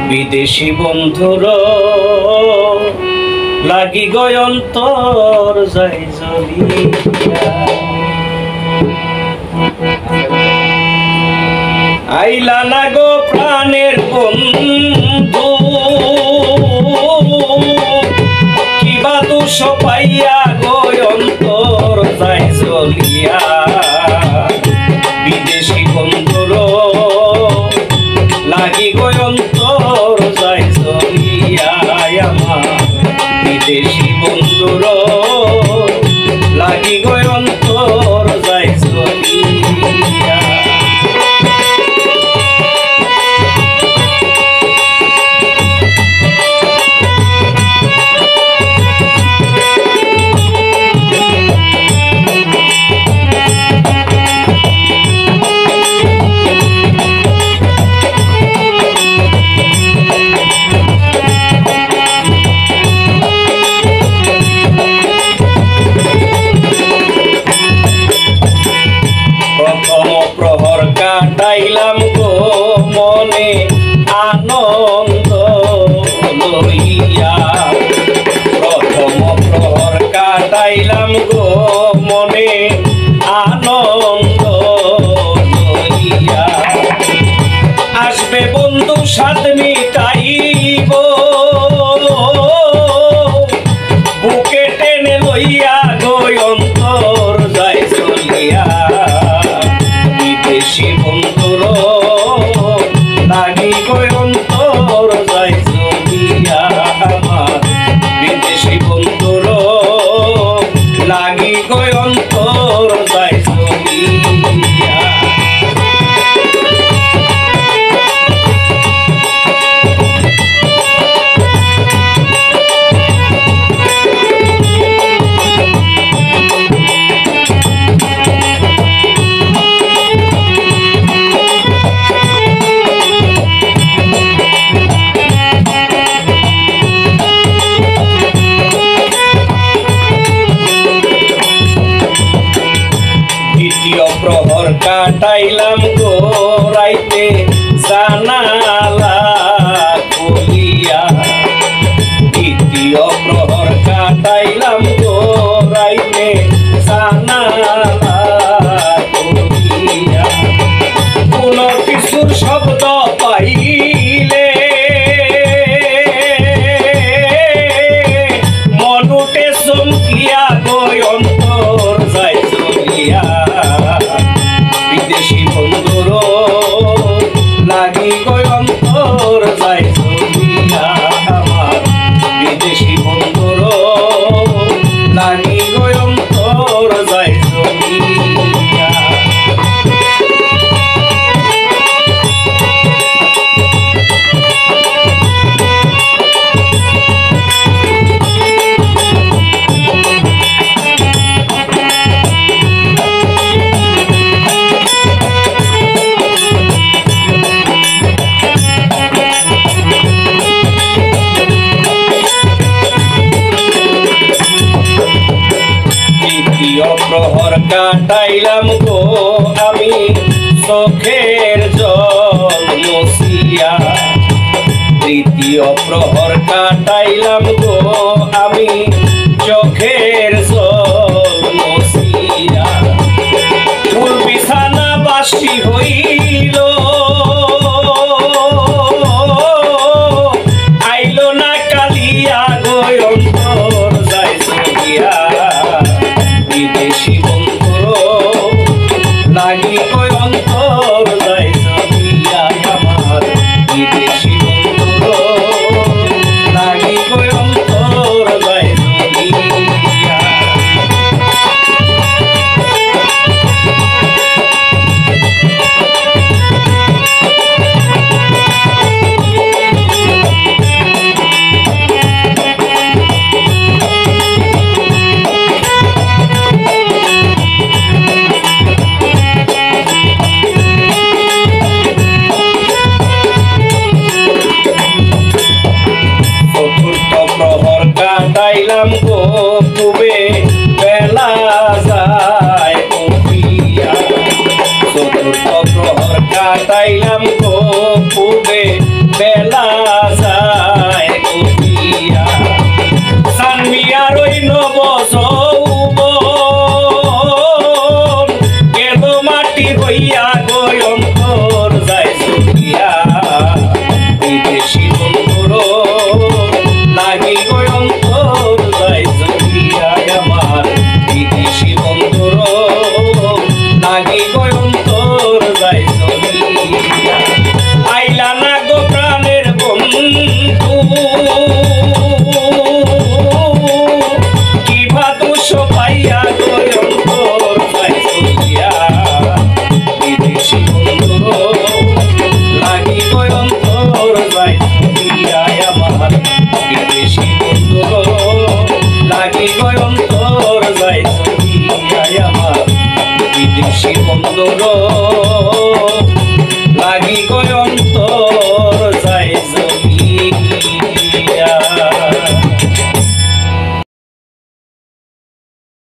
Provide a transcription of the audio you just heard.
বিদেশি বন্ধুর লাগি গয় অন্তর যাই জ্বলিয়া। আইলা না গো প্রাণের বন্ধু, কিবা দোষ পাইয়া গয় অন্তর যাই জ্বলিয়া। বিদেশি বন্ধুর লাগি গয় অন্তর যাই জ্বলিয়া। আমার বিদেশি বন্ধুর লাগি গয় অন্তর যাই জ্বলিয়া। কাটাইলাম গো মনে আনন্দ লইয়া। প্রথম প্রহর কাটাইলাম গো মনে আনন্দ লইয়া। আসবে বন্ধু সাথ মিটাইব, বুকে টেনে লইয়া গো অন্তর যাই চলিয়া। বিদেশি বন্ধুর লাগি গয় অন্তর যাই জ্বলিয়া। আমার বিদেশি বন্ধুর লাগি গয় অন্তর যাই জ্বলিয়া। প্রহর কাটাইলাম গো রাইতে জানালা খুলিয়া। দ্বিতীয় প্রহর কাটাইলাম গো রাইতে জানালা খুলিয়া। কোন কিছুর শব্দ পাইলে মনুতে চমকিয়া গো অন্তর যাই জ্বলিয়া। বিদেশি বন্ধুর লাগি গয় অন্তর যাই জ্বলিয়া। আমার বিদেশি বন্ধুর লাগি গয় অন্তর যাই জ্বলিয়া। প্রহর কাটাইলাম গো আমি চোখের জল মুছিয়া। তৃতীয় প্রহর কাটাইলাম গো আমি চোখের জল মুছিয়া। ফুল বিছানা বাসি হইল, আইলো না কালিয়া গো অন্তর যাই জ্বলিয়া। বিদেশি বন্ধুর লাগি গয় অন্তর যাই জ্বলিয়া। আমার বিদেশি বন্ধুর লাগি গয় অন্তর যাই জ্বলিয়া। নিশির বন্দর